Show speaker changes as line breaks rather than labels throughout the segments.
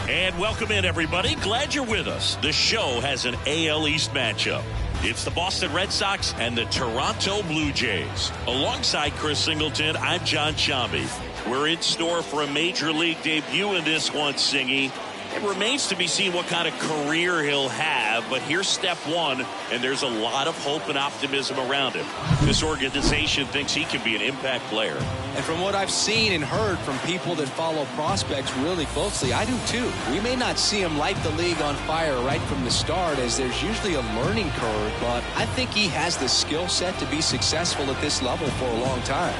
And welcome in, everybody. Glad you're with us. The show has an AL East matchup. It's the Boston Red Sox and the Toronto Blue Jays. Alongside Chris Singleton, I'm John Shambi. We're in store for a major league debut in this one, Singy. It remains to be seen what kind of career he'll have, but here's step one, and there's a lot of hope and optimism around him. This organization thinks he can be an impact player.
And from what I've seen and heard from people that follow prospects really closely, I do too. We may not see him light the league on fire right from the start, as there's usually a learning curve, but I think he has the skill set to be successful at this level for a long time.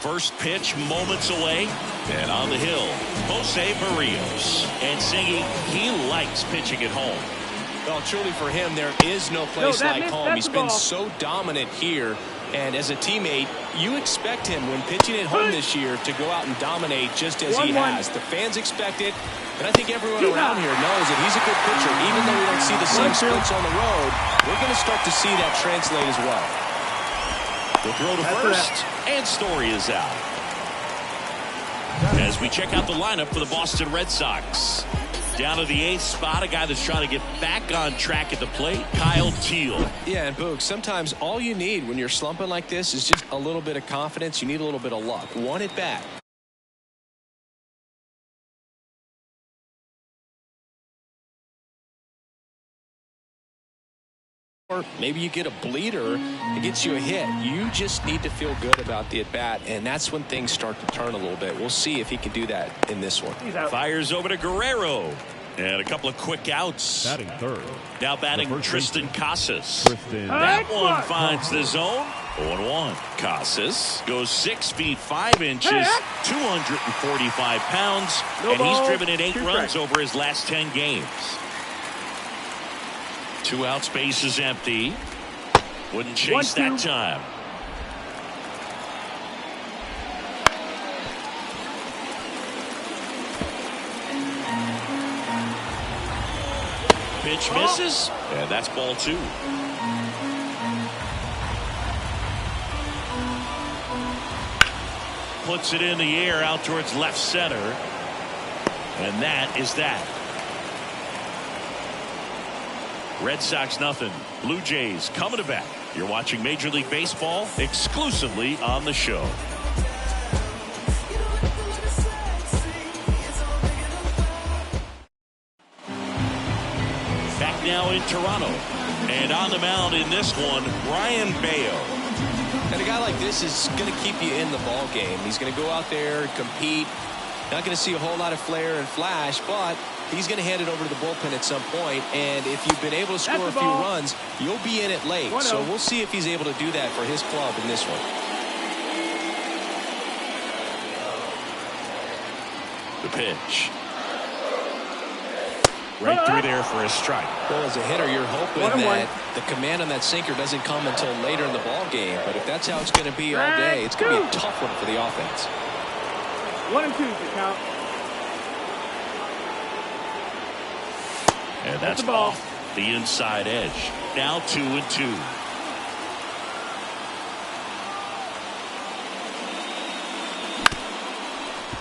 First pitch moments away, and on the hill, Jose Barrios. And Singy, he likes pitching at home.
Well, truly for him, there is no place like home. He's been so dominant here, and as a teammate, you expect him when pitching at home this year to go out and dominate just as he has. The fans expect it, and I think everyone around here knows that he's a good pitcher. Even though we don't see the same splits on the road, we're going to start to see that translate as well.
The throw to first, and Story is out. As we check out the lineup for the Boston Red Sox. Down to the 8th spot, a guy that's trying to get back on track at the plate, Kyle Teel.
Yeah, and Boog, sometimes all you need when you're slumping like this is just a little bit of confidence. You need a little bit of luck. One at bat. Or maybe you get a bleeder, it gets you a hit. You just need to feel good about the at-bat, and that's when things start to turn a little bit. We'll see if he can do that in this one.
Fires over to Guerrero. And a couple of quick outs.
Batting third.
Now batting Tristan Casas.
Tristan.
That one finds the zone. 0-1. Casas goes 6 feet 5 inches, 245 pounds, and he's driven in 8 runs over his last 10 games. 2 outs, base is empty. Wouldn't chase that time. Pitch misses, and that's ball 2. Puts it in the air out towards left center, and that is that. Red Sox nothing. Blue Jays coming to bat. You're watching Major League Baseball exclusively on the show. Back now in Toronto. And on the mound in this one, Brian Bayo.
And a guy like this is going to keep you in the ball game. He's going to go out there and compete. Not going to see a whole lot of flair and flash, but he's going to hand it over to the bullpen at some point, and if you've been able to score a few runs, you'll be in it late. So we'll see if he's able to do that for his club in this one.
The pitch. Right through there for a strike.
Well, as a hitter, you're hoping that the command on that sinker doesn't come until later in the ball game, but if that's how it's going to be all day, it's going to be a tough one for the offense.
1-2 to count.
And that's off the inside edge. Now 2-2.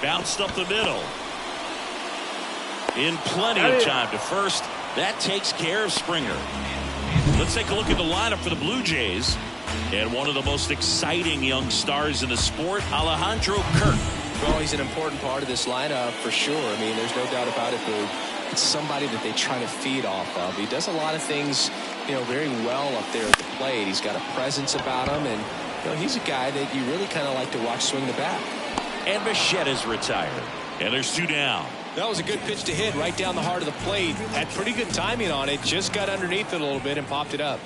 Bounced up the middle. In plenty of time to first. That takes care of Springer. Let's take a look at the lineup for the Blue Jays. And one of the most exciting young stars in the sport, Alejandro Kirk.
Well, he's an important part of this lineup for sure. I mean, there's no doubt about it, but it's somebody that they try to feed off of. He does a lot of things, very well up there at the plate. He's got a presence about him, and he's a guy that you really kind of like to watch swing the bat.
And Machetta's retired. And there's 2 down.
That was a good pitch to hit right down the heart of the plate. Had pretty good timing on it. Just got underneath it a little bit and popped it up.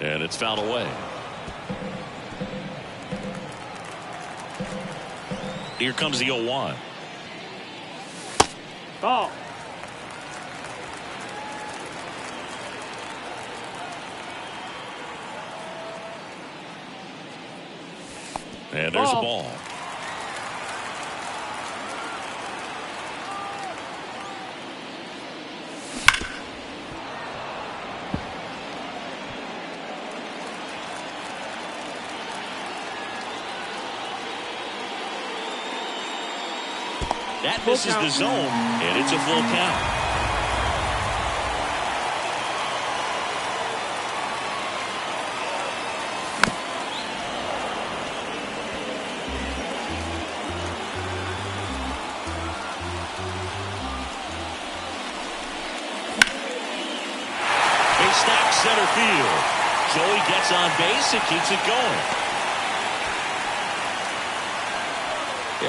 And it's fouled away. Here comes the 0-1.
Ball.
And there's a ball. That misses the zone, and it's a full count. Snap center field. Joey gets on base and keeps it going.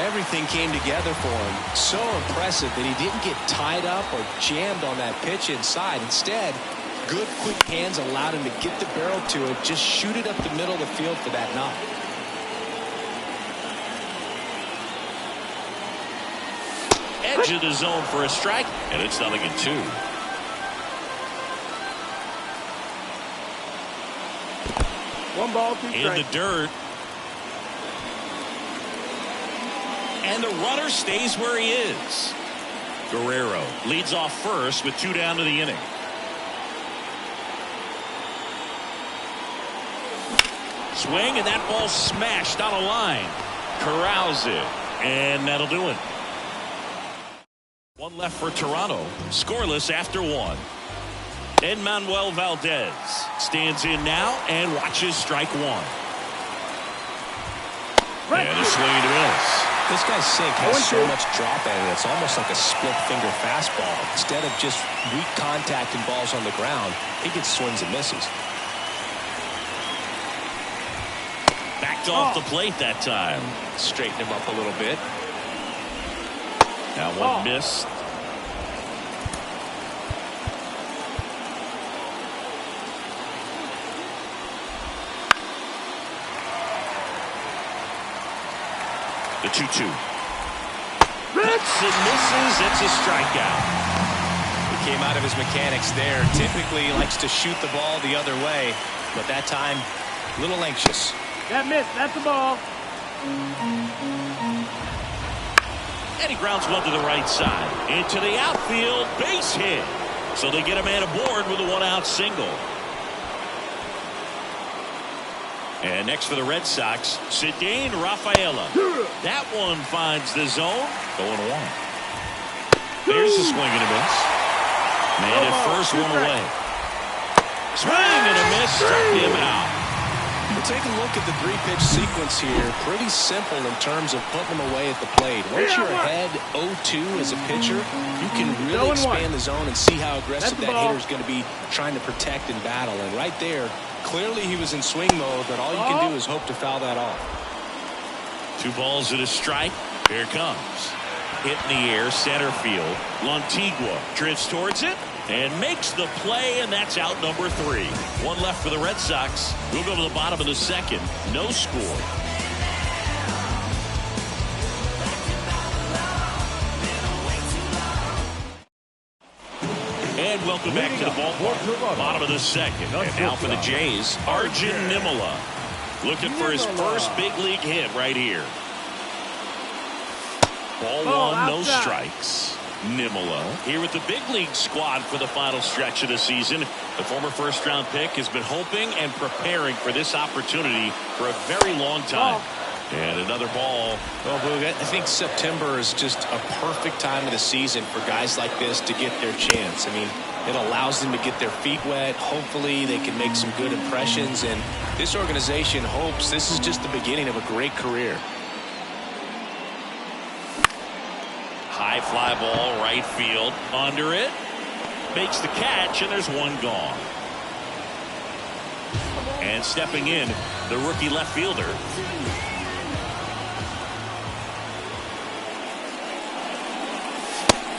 Everything came together for him. So impressive that he didn't get tied up or jammed on that pitch inside. Instead, good quick hands allowed him to get the barrel to it, just shoot it up the middle of the field for that knock.
Edge of the zone for a strike, and it's 0-2.
One ball, 2 strikes.
In the dirt. And the runner stays where he is. Guerrero leads off first with 2 down to the inning. Swing, and that ball smashed on a line. Corrals it, and that'll do it. One left for Toronto. Scoreless after 1. And Manuel Valdez stands in now and watches strike 1. And a swing and a miss.
This guy's sink has so much drop in it. It's almost like a split finger fastball. Instead of just weak contact and balls on the ground, he gets swings and misses.
Backed off the plate that time.
Straighten him up a little bit.
Now one missed. The 2-2. Hits and misses. It's a strikeout.
He came out of his mechanics there. Typically he likes to shoot the ball the other way, but that time a little anxious.
That missed. That's the ball.
And he grounds one to the right side. Into the outfield. Base hit. So they get a man aboard with a 1-out single. And next for the Red Sox, Cedane Rafaela. That one finds the zone. 0-1. There's a swing and a miss. Man at first, one away. Swing and a miss. Struck him out.
We'll take a look at the 3-pitch sequence here. Pretty simple in terms of putting them away at the plate. Once you're ahead 0-2 as a pitcher, you can really expand the zone and see how aggressive that hitter is going to be trying to protect and battle. And right there, clearly he was in swing mode, but all you can do is hope to foul that off.
2 balls and a strike. Here it comes. Hit in the air, center field. Lantigua drifts towards it and makes the play, and that's out number 3. 1 left for the Red Sox. We'll go to the bottom of the second. No score. And welcome back to the ballpark. Bottom of the second. And now for the Jays, Arjun Nimmola. Looking for his first big league hit right here. Ball 1, no strikes. Nimmola here with the big league squad for the final stretch of the season. The former first-round pick has been hoping and preparing for this opportunity for a very long time. And another ball.
Well, Boog, I think September is just a perfect time of the season for guys like this to get their chance. I mean, it allows them to get their feet wet. Hopefully they can make some good impressions. And this organization hopes this is just the beginning of a great career.
High fly ball, right field. Under it. Makes the catch, and there's one gone. And stepping in, the rookie left fielder.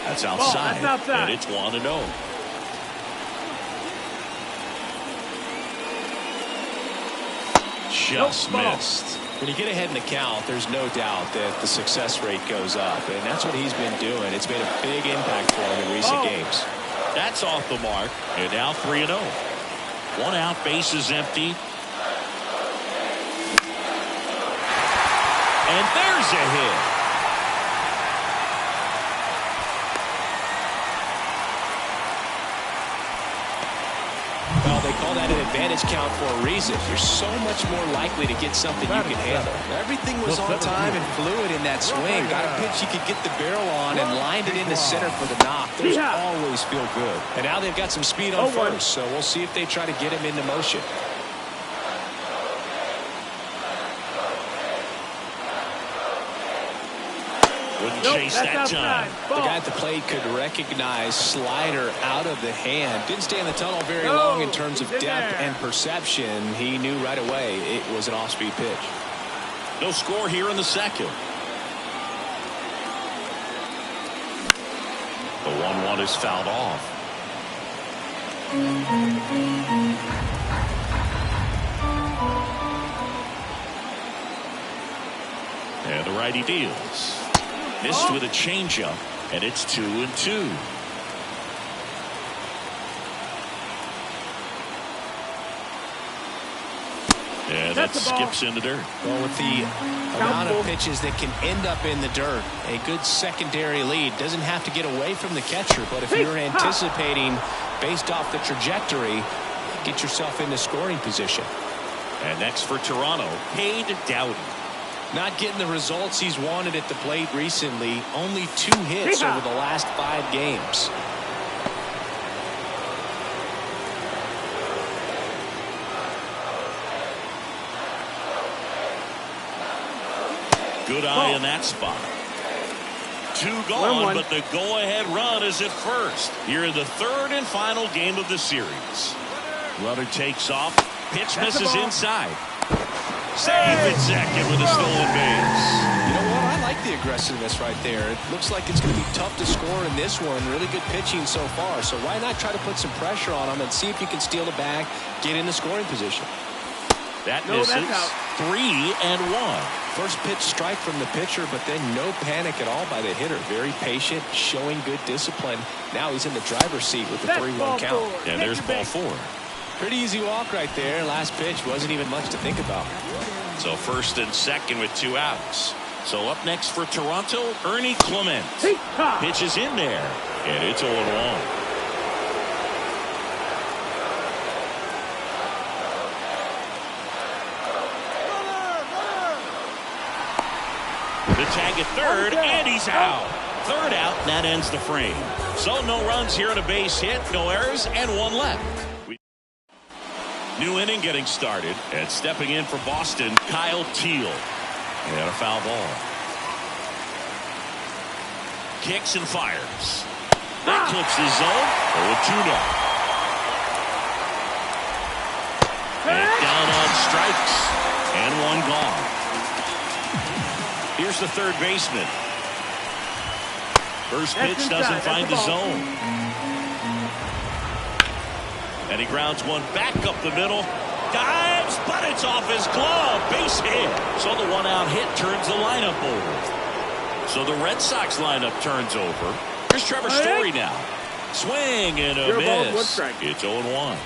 That's outside.
That's outside.
And it's 1-0. Just missed.
When you get ahead in the count, there's no doubt that the success rate goes up, and that's what he's been doing. It's made a big impact for him in recent games.
That's off the mark, and now 3-0. 1 out, bases empty. And there's a hit. Well,
they call that an advantage count for a reason. You're so much more likely to get something you can handle. Everything was on time and fluid in that swing. Got a pitch you could get the barrel on and lined it into center for the knock. Those always feel good. And now they've got some speed on first, so we'll see if they try to get him into motion.
Wouldn't chase that time.
The guy at the plate could recognize slider out of the hand. Didn't stay in the tunnel very long in terms of depth and perception. He knew right away it was an off-speed pitch.
No score here in the second. The 1-1 is fouled off. And the righty deals. Missed with a changeup, and it's 2-2. Yeah, that skips in the dirt.
Well, with the amount of pitches that can end up in the dirt, a good secondary lead doesn't have to get away from the catcher, but if you're anticipating based off the trajectory, get yourself into scoring position.
And next for Toronto, Cade Doughty.
Not getting the results he's wanted at the plate recently. Only 2 hits over the last 5 games.
Good eye in that spot. 2 gone, but the go-ahead run is at first. Here in the 3rd and final game of the series. Runner takes off. Pitch misses inside. Safe at second with a stolen base.
You know what? I like the aggressiveness right there. It looks like it's going to be tough to score in this one. Really good pitching so far. So why not try to put some pressure on him and see if you can steal the bag, get in the scoring position.
That misses. 3-1.
First pitch strike from the pitcher, but then no panic at all by the hitter. Very patient, showing good discipline. Now he's in the driver's seat with the 3-1 count.
And there's ball 4.
Pretty easy walk right there. Last pitch wasn't even much to think about.
So first and second with 2 outs. So up next for Toronto, Ernie Clement. Pitch is in there, and it's 0-1. The tag at third, and he's out. 3rd out, and that ends the frame. So no runs here and a base hit, no errors, and 1 left. New inning getting started, and stepping in for Boston, Kyle Teal. And a foul ball. Kicks and fires. That clips the zone. 0-2 now. And down on strikes. And 1 gone. Here's the 3rd baseman. First pitch doesn't find the zone. And he grounds one back up the middle. Dives, but it's off his glove. Base hit. So the 1-out hit turns the lineup over. So the Red Sox lineup turns over. Here's Trevor Story now. Swing and a miss. It's 0-1.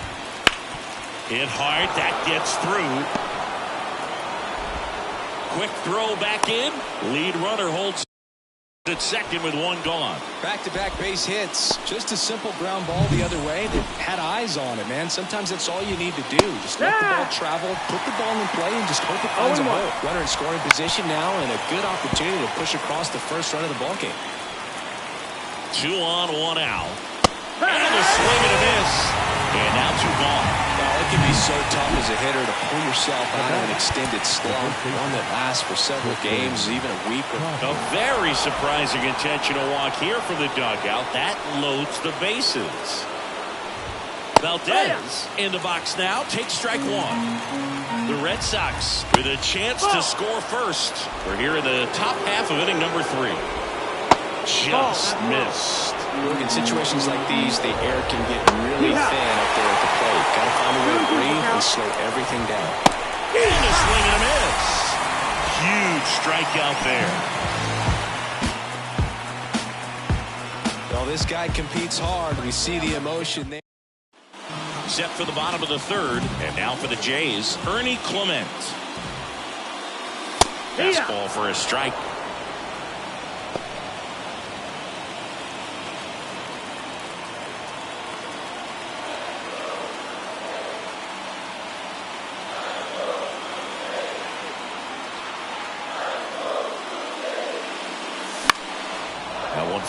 Hit hard. That gets through. Quick throw back in. Lead runner holds at second with 1 gone.
Back-to-back base hits. Just a simple ground ball the other way that had eyes on it, man. Sometimes that's all you need to do. Just let the ball travel, put the ball in play, and just hope it finds a hole. Runner in scoring position now, and a good opportunity to push across the first run of the ball game.
2 on, 1 out. And a swing and a miss. And now 2 gone.
Well, it can be so tough as a hitter to pull yourself out of an extended slump, one that lasts for several games, even a week.
A very surprising intentional walk here from the dugout. That loads the bases. Valdez in the box now. Takes strike 1. The Red Sox with a chance to score first. We're here in the top half of inning number 3. Just missed.
Look, in situations like these, the air can get really thin up there at the plate. Got to find a way to breathe and slow everything down.
And a swing and a miss. Huge strikeout there.
Well, this guy competes hard. We see the emotion there.
Set for the bottom of the 3rd, and now for the Jays, Ernie Clement. Fastball for a strike.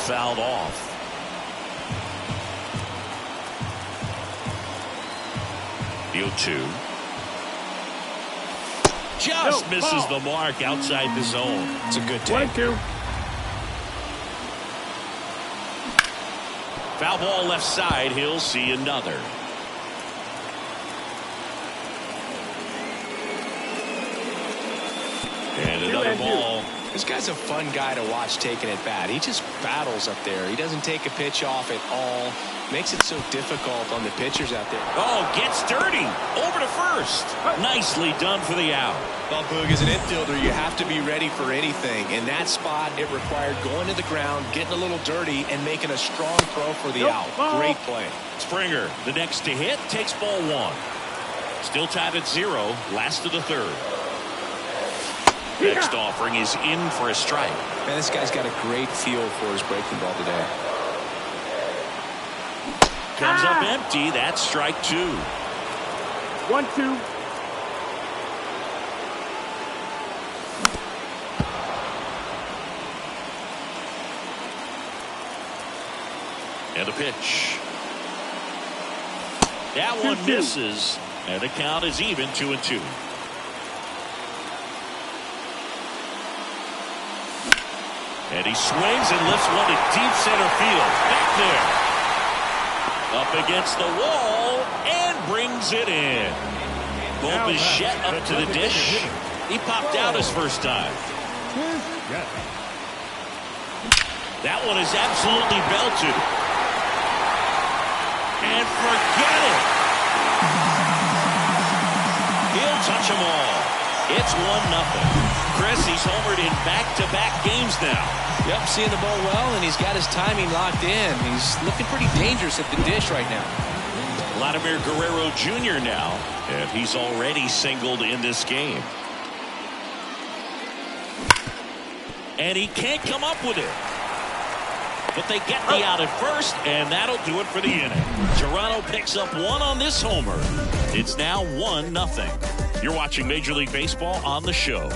fouled off. The 0-2. Just misses the mark outside the zone.
It's a good take.
1-2.
Foul ball left side. He'll see another. And another ball.
This guy's a fun guy to watch taking at bat. He just battles up there. He doesn't take a pitch off at all. Makes it so difficult on the pitchers out there.
Oh, gets dirty. Over to first. Nicely done for the out.
Well, Boog, as an infielder, you have to be ready for anything. In that spot, it required going to the ground, getting a little dirty, and making a strong throw for the out. Great play.
Springer, the next to hit, takes ball one. Still tied at 0. Last of the third. Next offering is in for a strike.
Man, this guy's got a great feel for his breaking ball today.
Comes up empty. That's strike 2.
1-2.
And a pitch. That one misses. And the count is even 2-2. And he swings and lifts one to deep center field. Back there. Up against the wall and brings it in. Bo Bichette up to the dish. He popped out his first time. That one is absolutely belted. And forget it. He'll touch them all. It's 1-0. Chris, he's homered in back-to-back games now.
Yep, seeing the ball well, and he's got his timing locked in. He's looking pretty dangerous at the dish right now.
Vladimir Guerrero Jr. now, and he's already singled in this game. And he can't come up with it. But they get the out at first, and that'll do it for the inning. Toronto picks up one on this homer. It's now 1-0. You're watching Major League Baseball on the show.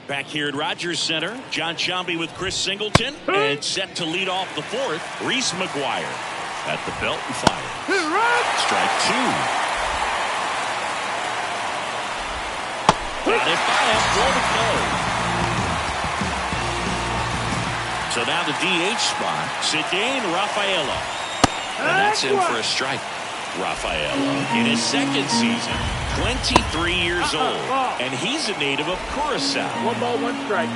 Back here at Rogers Center, John Sciambi with Chris Singleton, and set to lead off the fourth, Reese McGuire at the belt and fire. Strike 2. Got it by him, 4 to go. So now the DH spot, Cedane Rafaela. And that's in for a strike. Rafaela in his second season, 23 years old, and he's a native of Curacao.
1 ball, 1 strike.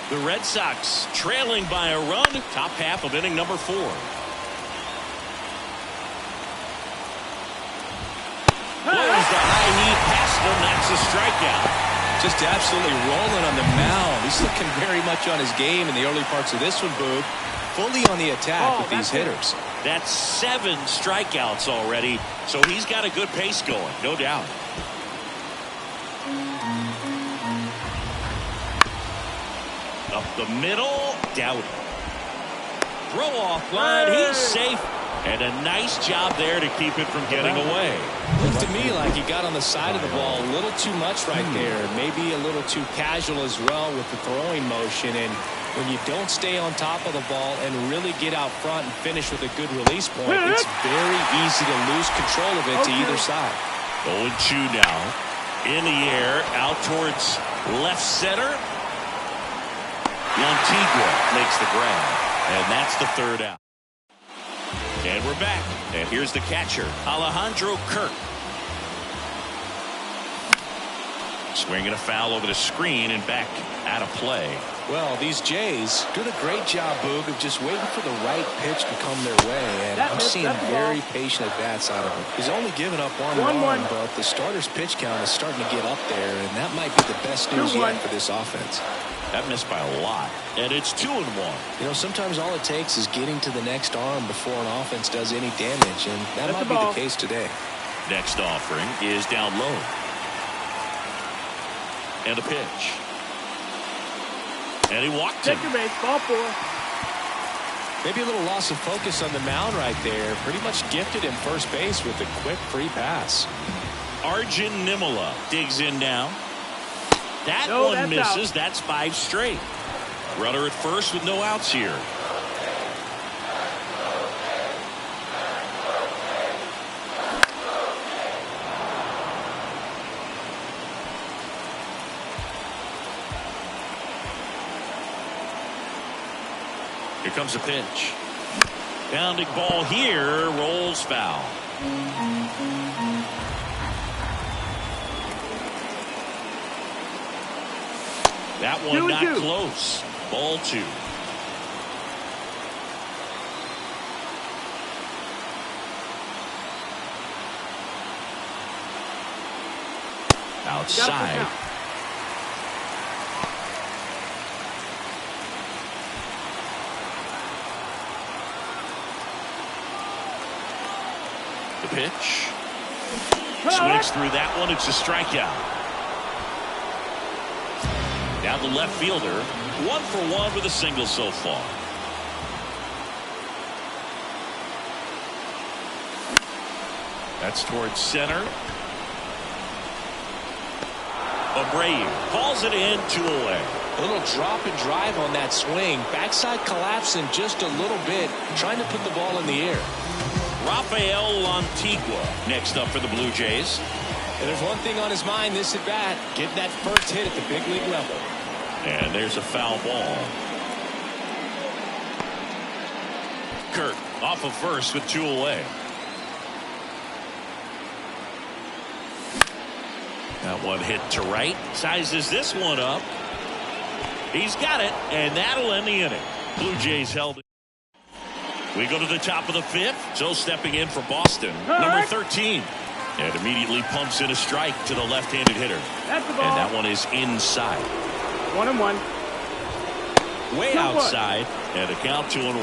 The Red Sox trailing by a run, top half of inning number 4. Blows the high knee past him. That's a strikeout.
Just absolutely rolling on the mound. He's looking very much on his game in the early parts of this one, Boog. Fully on the attack with these hitters.
That's 7 strikeouts already, so he's got a good pace going, no doubt. Up the middle, Dowdy. Throw off line, he's safe. And a nice job there to keep it from getting away.
Looked to me like he got on the side of the ball a little too much right there. Maybe a little too casual as well with the throwing motion. And when you don't stay on top of the ball and really get out front and finish with a good release point, it's very easy to lose control of it to either side.
0-2 now. In the air, out towards left center. Montigua makes the grab. And that's the third out. And we're back. And here's the catcher, Alejandro Kirk. Swinging a foul over the screen and back out of play.
Well, these Jays doing a great job, Boog, of just waiting for the right pitch to come their way. And I'm seeing very patient at-bats out of him. He's only given up one run, but the starter's pitch count is starting to get up there, and that might be the best news yet for this offense.
That missed by a lot, and it's 2-1.
You know, sometimes all it takes is getting to the next arm before an offense does any damage, and that might be the case today.
Next offering is down low. And a pitch. And he walked him.
Take your base, ball 4.
Maybe a little loss of focus on the mound right there. Pretty much gifted him first base with a quick free pass.
Arjun Nimala digs in now. That
No,
one
that's
misses.
out.
That's 5 straight. Runner at first with no outs here. Here comes a pitch. Pounding ball here, rolls foul. That one
2-2.
not close. Ball 2. Outside. The pitch. Swings through that one. It's a strikeout. Now the left fielder, 1 for 1 with a single so far. That's towards center. Abreu calls it in, 2 away.
A little drop and drive on that swing. Backside collapsing just a little bit, trying to put the ball in the air.
Rafael Antigua next up for the Blue Jays.
And there's one thing on his mind this at bat, getting that first hit at the big league level.
And there's a foul ball. Kurt off of first with 2 away. That one hit to right. Sizes this one up. He's got it, and that'll end the inning. Blue Jays held it. We go to the top of the 5th. So stepping in for Boston, number 13. And immediately pumps in a strike to the left-handed hitter.
That's the ball.
And that one is inside.
1-1.
Way
2-1.
outside, and a count 2-1.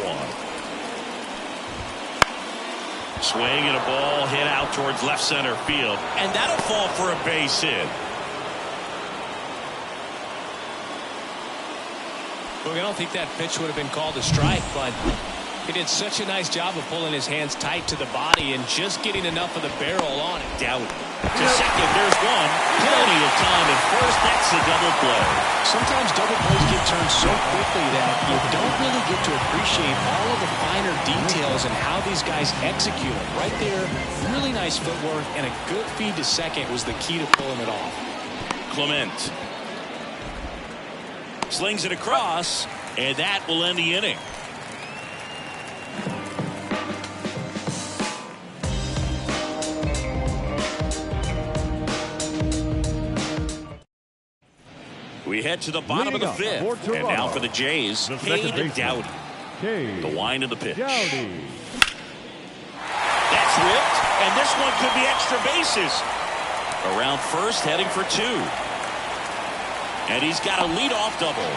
Swing and a ball hit out towards left center field, and that'll fall for a base hit.
Look, I don't think that pitch would have been called a strike, but he did such a nice job of pulling his hands tight to the body and just getting enough of the barrel on it.
Doubt. To second, there's one. Plenty of time at first. That's a double play.
Sometimes double plays get turned so quickly that you don't really get to appreciate all of the finer details and how these guys execute it. Right there, really nice footwork, and a good feed to second was the key to pulling it off.
Clement slings it across, and that will end the inning. We head to the bottom of the 5th, and now for the Jays, Cade Doughty. The wind of the pitch. That's ripped, and this one could be extra bases. Around first, heading for 2. And he's got a leadoff double.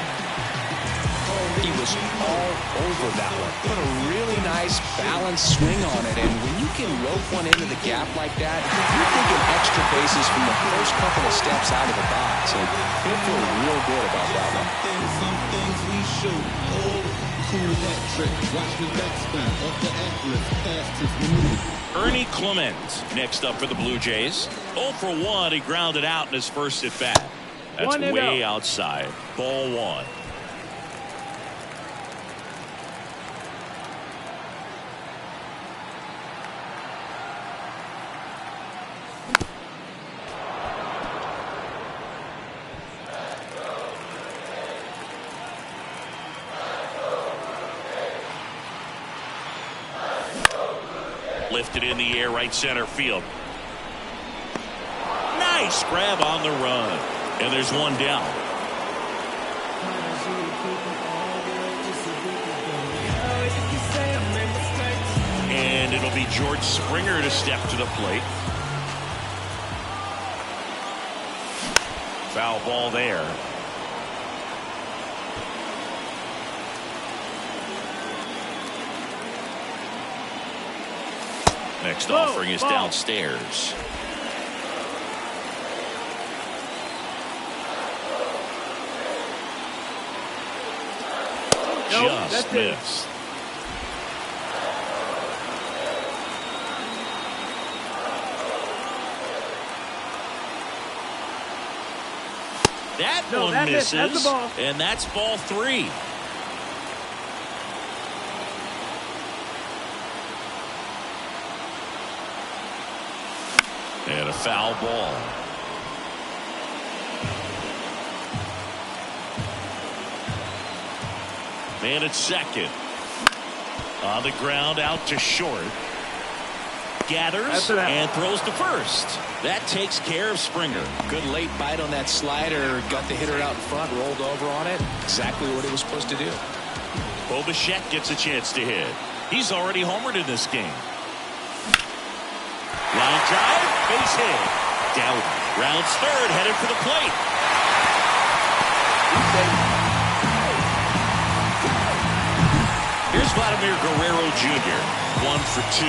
He was all over that one. Put a really nice balanced swing on it, and when you can rope one into the gap like that, you're thinking extra bases from the first couple of steps out of the box, and he'll feel real good about that one.
Some things we show. Cool that trick. Watch the backspin off the atlas. Past his maneuver.
Ernie Clement next up for the Blue Jays. 0 for 1. He grounded out in his first at bat. That's way outside. Ball 1. Lifted in the air, right center field. Nice grab on the run. And there's one down. And it'll be George Springer to step to the plate. Foul ball there. Next offering is downstairs. Just missed. That one misses,
that's the ball.
and that's ball 3. And a foul ball. Man at second. On the ground, out to short. Gathers and throws to first. That takes care of Springer.
Good late bite on that slider. Got the hitter out in front, rolled over on it. Exactly what he was supposed to do.
Bo Bichette gets a chance to hit. He's already homered in this game. Line drive, base hit. Down. Rounds third, headed for the plate. Here's Vladimir Guerrero Jr. 1 for 2.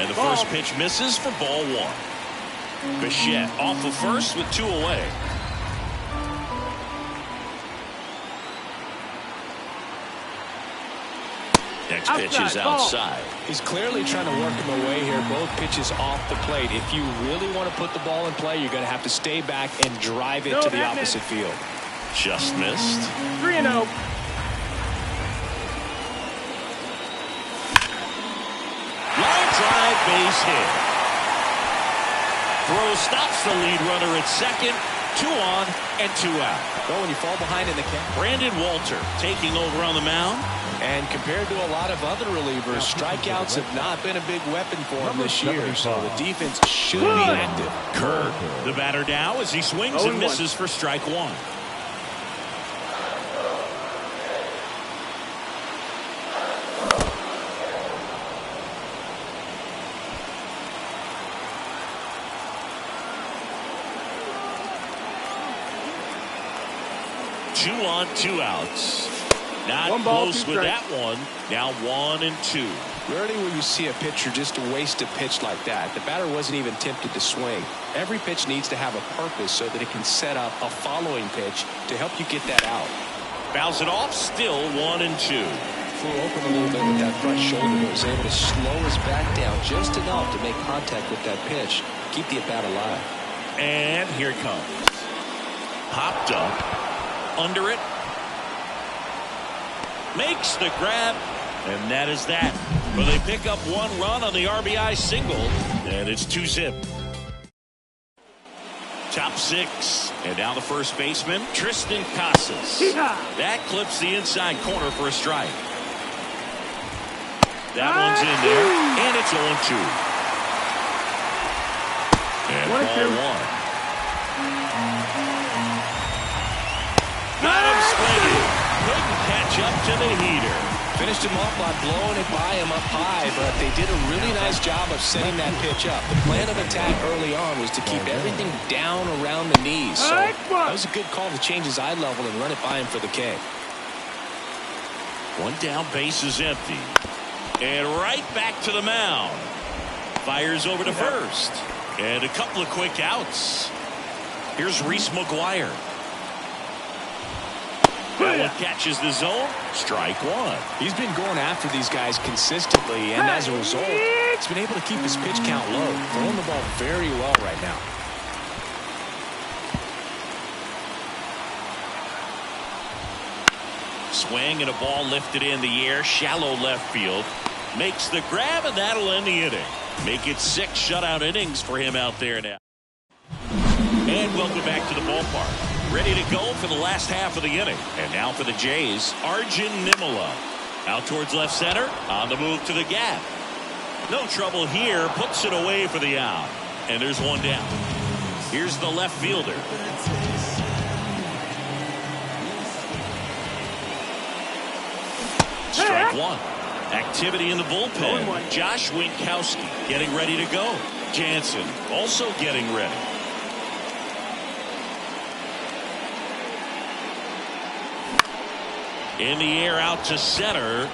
And the first pitch misses for ball 1. Bichette off of first with 2 away. Next pitch is outside.
He's clearly trying to work him away here. Both pitches off the plate. If you really want to put the ball in play, you're going to have to stay back and drive it to the opposite field.
Just missed.
3-0.
Line drive, base hit. Throw stops the lead runner at second. 2 on and 2 out.
Well, when you fall behind in the count.
Brandon Walter taking over on the mound.
And compared to a lot of other relievers, strikeouts have not been a big weapon for him this year. So the defense should be active.
Kerr, the batter now as he swings and misses for strike 1. Two on, 2 outs. Not close with that one. Now 1 and 2.
Rarely will you see a pitcher just waste a pitch like that. The batter wasn't even tempted to swing. Every pitch needs to have a purpose so that it can set up a following pitch to help you get that out.
Fouls it off, still 1 and 2.
Flew open a little bit with that front shoulder, but was able to slow his back down just enough to make contact with that pitch. Keep the at-bat alive.
And here it comes. Hopped up. Under it. Makes the grab. And that is that. But they pick up 1 run on the RBI single. And it's 2-zip. Top 6. And now the first baseman, Tristan Casas. That clips the inside corner for a strike. That one's in there. And it's 0-2. And ball 1. Got him swinging. Couldn't catch up to the heater.
Finished him off by blowing it by him up high, but they did a really nice job of setting that pitch up. The plan of attack early on was to keep everything down around the knees. So that was a good call to change his eye level and run it by him for the K.
1 down, base is empty. And right back to the mound. Fires over to first. And a couple of quick outs. Here's Reese McGuire. That one catches the zone. Strike 1.
He's been going after these guys consistently, and as a result, he's been able to keep his pitch count low, throwing the ball very well right now.
Swing and a ball lifted in the air, shallow left field. Makes the grab, and that'll end the inning. Make it 6 shutout innings for him out there now. And welcome back to the ballpark. Ready to go for the last half of the inning. And now for the Jays, Arjun Nimala. Out towards left center, on the move to the gap. No trouble here, puts it away for the out. And there's 1 down. Here's the left fielder. Strike 1. Activity in the bullpen. Josh Winkowski getting ready to go. Jansen also getting ready. In the air out to center.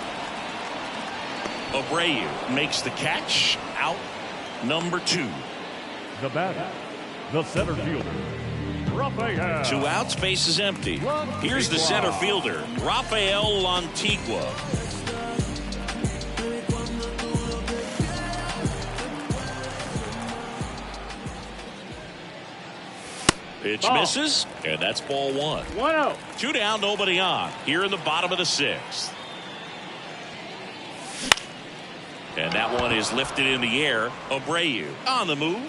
Abreu makes the catch. Out number 2.
The batter, the center fielder, Rafael.
2 outs, base is empty. Here's the center fielder, Rafael Lantigua. Pitch
Ball.
misses, and that's ball one.
1-0.
2 down, nobody on. Here in the bottom of the 6th. And that one is lifted in the air. Abreu on the move.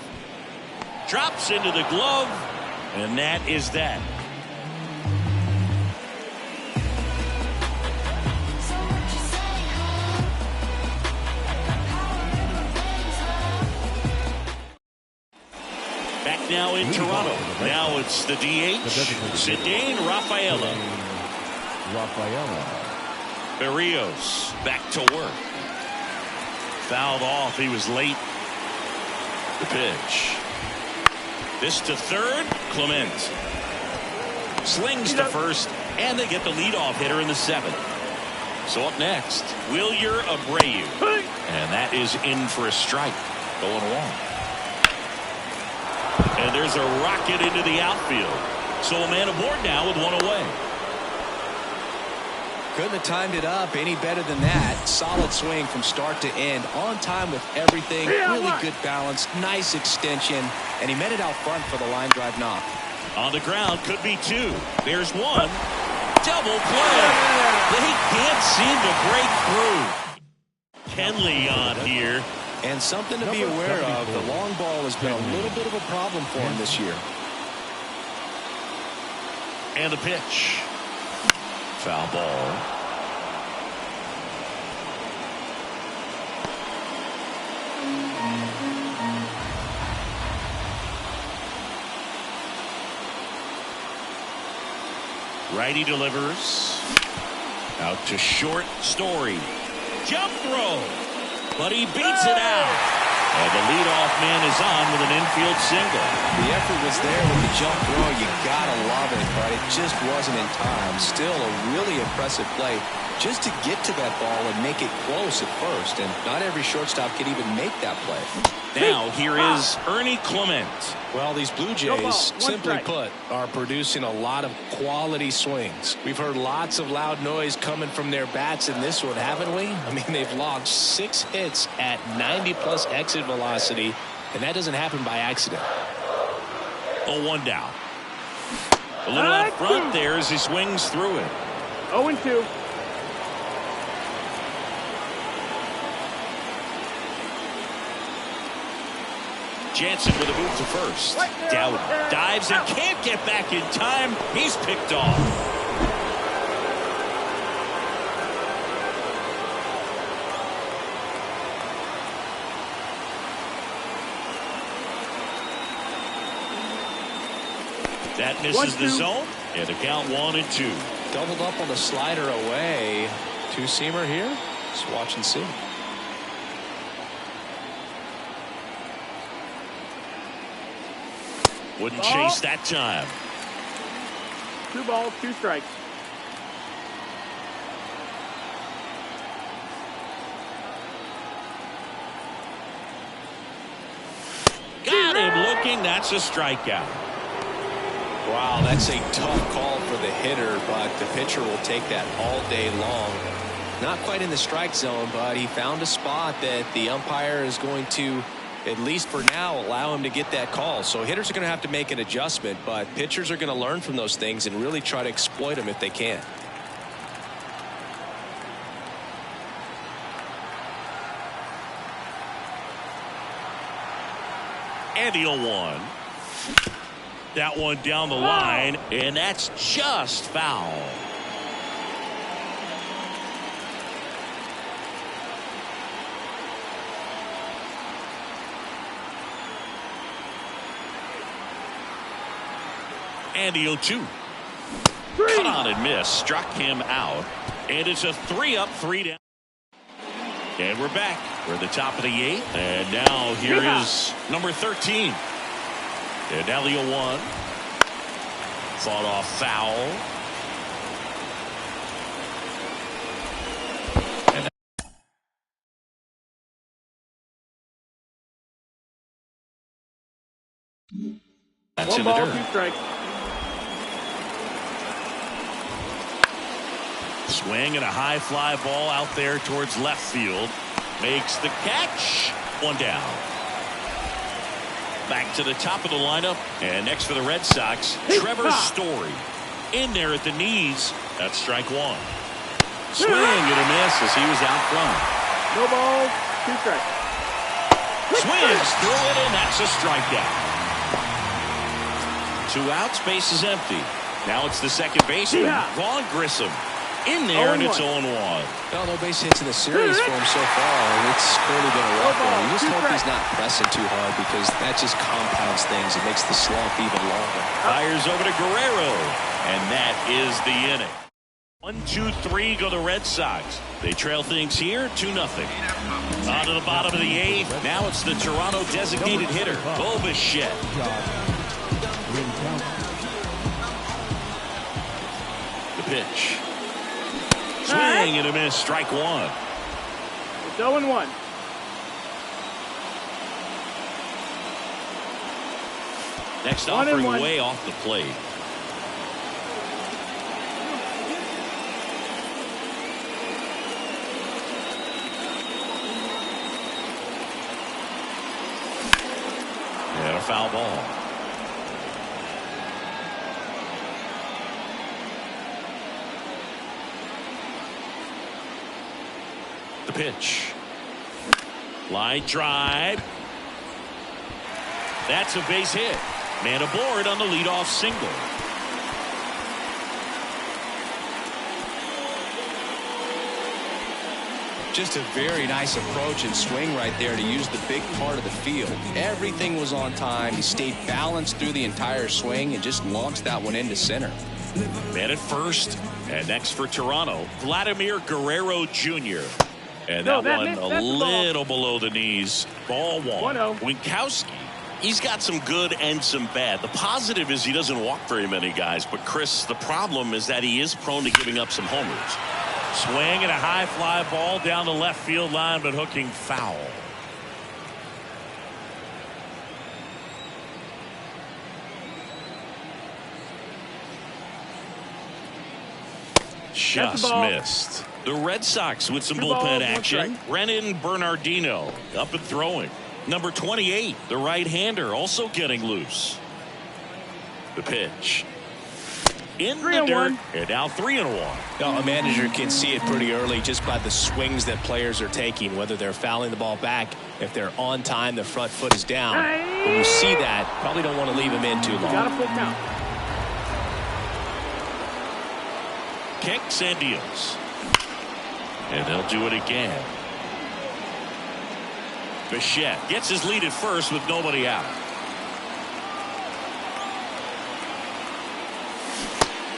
Drops into the glove. And that is that. Back now in Toronto. Now it's the DH. Cedane Rafaela. Berrios back to work. Fouled off. He was late. The pitch. This to third. Clement slings to first, and they get the leadoff hitter in the 7th. So up next, Wilyer Abreu, and that is in for a strike. Going along, and there's a rocket into the outfield. So a man aboard now with 1 away.
Couldn't have timed it up any better than that. Solid swing from start to end. On time with everything. Really good balance. Nice extension. And he met it out front for the line drive knock.
On the ground, could be 2. There's 1. Double play. They can't seem to break through. Kenley on here.
And something to be aware of. The long ball has been a little bit of a problem for him this year.
And the pitch. Foul ball. Righty delivers. Out to short. Story. Jump throw. But he beats it out. And the leadoff man is on with an infield single.
The effort was there with the jump throw. You gotta love it, but it just wasn't in time. Still a really impressive play just to get to that ball and make it close at first. And not every shortstop can even make that play.
Now here is Ernie Clement.
Well, these Blue Jays, simply put, are producing a lot of quality swings. We've heard lots of loud noise coming from their bats in this one, haven't we? I mean, they've logged 6 hits at 90+ exit velocity, and that doesn't happen by accident.
0-1 down. A little out front there as he swings through it.
0-2.
Jansen with a move to first. Dowd dives and can't get back in time. He's picked off. That misses the zone. And the count 1-2.
Doubled up on the slider away. Two-seamer here. Just watch and see.
Wouldn't chase that time.
2 balls, 2 strikes.
Got him looking. That's a strikeout.
Wow, that's a tough call for the hitter, but the pitcher will take that all day long. Not quite in the strike zone, but he found a spot that the umpire is going to, at least for now, allow him to get that call. So hitters are going to have to make an adjustment, but pitchers are going to learn from those things and really try to exploit them if they can.
And the 0-1. That one down the line, and that's just foul. And the 0-2. Cut on and miss. Struck him out. And it's a 3-up, 3 down. And we're back. We're at the top of the 8th. And now here is number 13. And now the 0-1. Fought off foul. And that's
1
in the
ball,
dirt.
2 strikes.
Swing and a high fly ball out there towards left field. Makes the catch. 1 down. Back to the top of the lineup. And next for the Red Sox, Trevor Story. In there at the knees. That's strike one. Swing and a miss as he was out front.
No balls, 2 strikes.
Swings through it, and that's a strikeout. 2 outs, base is empty. Now it's the second baseman, Vaughn Grissom. In there, and it's 0-1.
Well, no base hits in the series for him so far, and it's clearly been a rough one. You just hope he's not pressing too hard because that just compounds things. It makes the slump even longer.
Fires over to Guerrero, and that is the inning. 1-2-3 go the Red Sox. They trail things here 2-0. On to the bottom of the 8th. Now it's the Toronto designated hitter, Bo Bichette. The pitch. Swing and a miss, strike one.
It's 0-1.
Next offering way off the plate. And a foul ball. The pitch. Line drive. That's a base hit. Man aboard on the leadoff single.
Just a very nice approach and swing right there to use the big part of the field. Everything was on time. He stayed balanced through the entire swing and just launched that one into center.
Man at first. And next for Toronto, Vladimir Guerrero Jr. And that one a little below the knees. Ball one.
1-0.
Winkowski, he's got some good and some bad. The positive is he doesn't walk very many guys. But, Chris, the problem is that he is prone to giving up some homers. Swing and a high fly ball down the left field line, but hooking foul. Just missed. The Red Sox with some bullpen action. Brennan Bernardino up and throwing. Number 28, the right-hander, also getting loose. The pitch. In the dirt, and now 3-1.
Now, a manager can see it pretty early just by the swings that players are taking, whether they're fouling the ball back. If they're on time, the front foot is down. When you see that, probably don't want to leave him in too long.
Got a full count.
Kicks and deals. And they'll do it again. Bichette gets his lead at first with nobody out.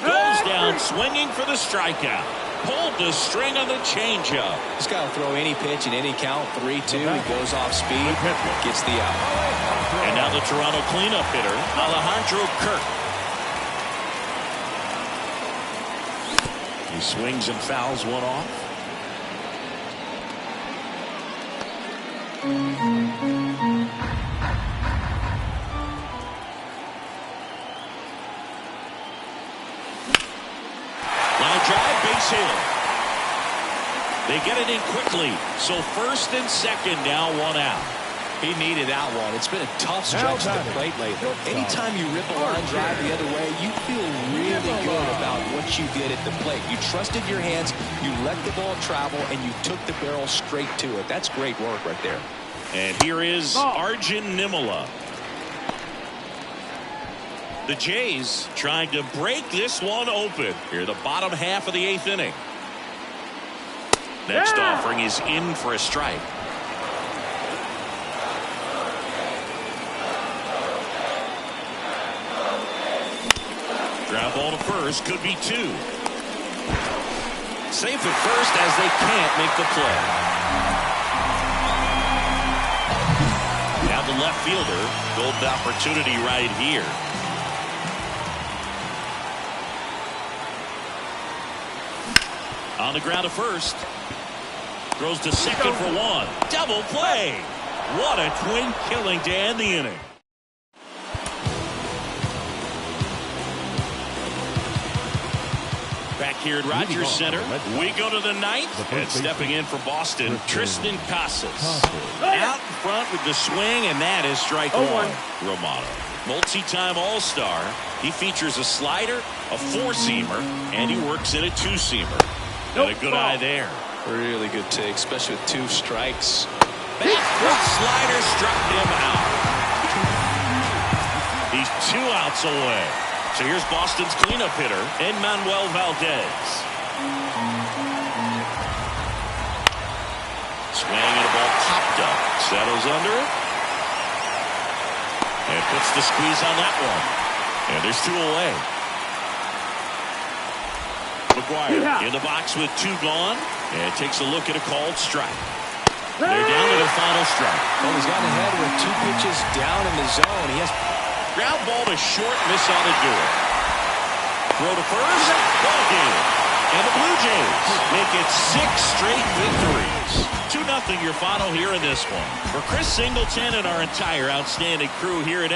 Goes down swinging for the strikeout. Pulled the string on the changeup.
He's got to throw any pitch in any count. 3-2. He goes off speed. Gets the out.
And now the Toronto cleanup hitter, Alejandro Kirk. He swings and fouls one off. Line drive, base hit. They get it in quickly. So first and second, now 1 out.
He needed that one. It's been a tough stretch at the plate lately. Anytime you rip a line drive the other way, you feel really good about what you did at the plate. You trusted your hands, you let the ball travel, and you took the barrel straight to it. That's great work right there.
And here is Arjun Nimala. The Jays trying to break this one open. Here, the bottom half of the 8th inning. Next offering is in for a strike. Ground ball to first, could be 2. Safe at first as they can't make the play. Now the left fielder, golden opportunity right here. On the ground to first. Throws to second for 1. Double play. What a twin killing to end the inning. back here at Rogers Center. We go to the ninth, and stepping in for Boston, Tristan Casas. Out in front with the swing, and that is strike one. Romano, multi-time All-Star. He features a slider, a four-seamer, and he works in a two-seamer. Got a good eye there.
Really good take, especially with two strikes.
Back foot slider struck him out. He's 2 outs away. So here's Boston's cleanup hitter, Manuel Valdez. Swing and a ball popped up. Settles under it. And puts the squeeze on that one. And there's 2 away. McGuire in the box with 2 gone. And takes a look at a called strike. They're down to their final strike.
Well, he's gotten ahead with 2 pitches down in the zone. He has
ground ball to short, miss on to do it. Throw to first, ball game. And the Blue Jays make it 6 straight victories. 2-0 your final here in this one. For Chris Singleton and our entire outstanding crew here at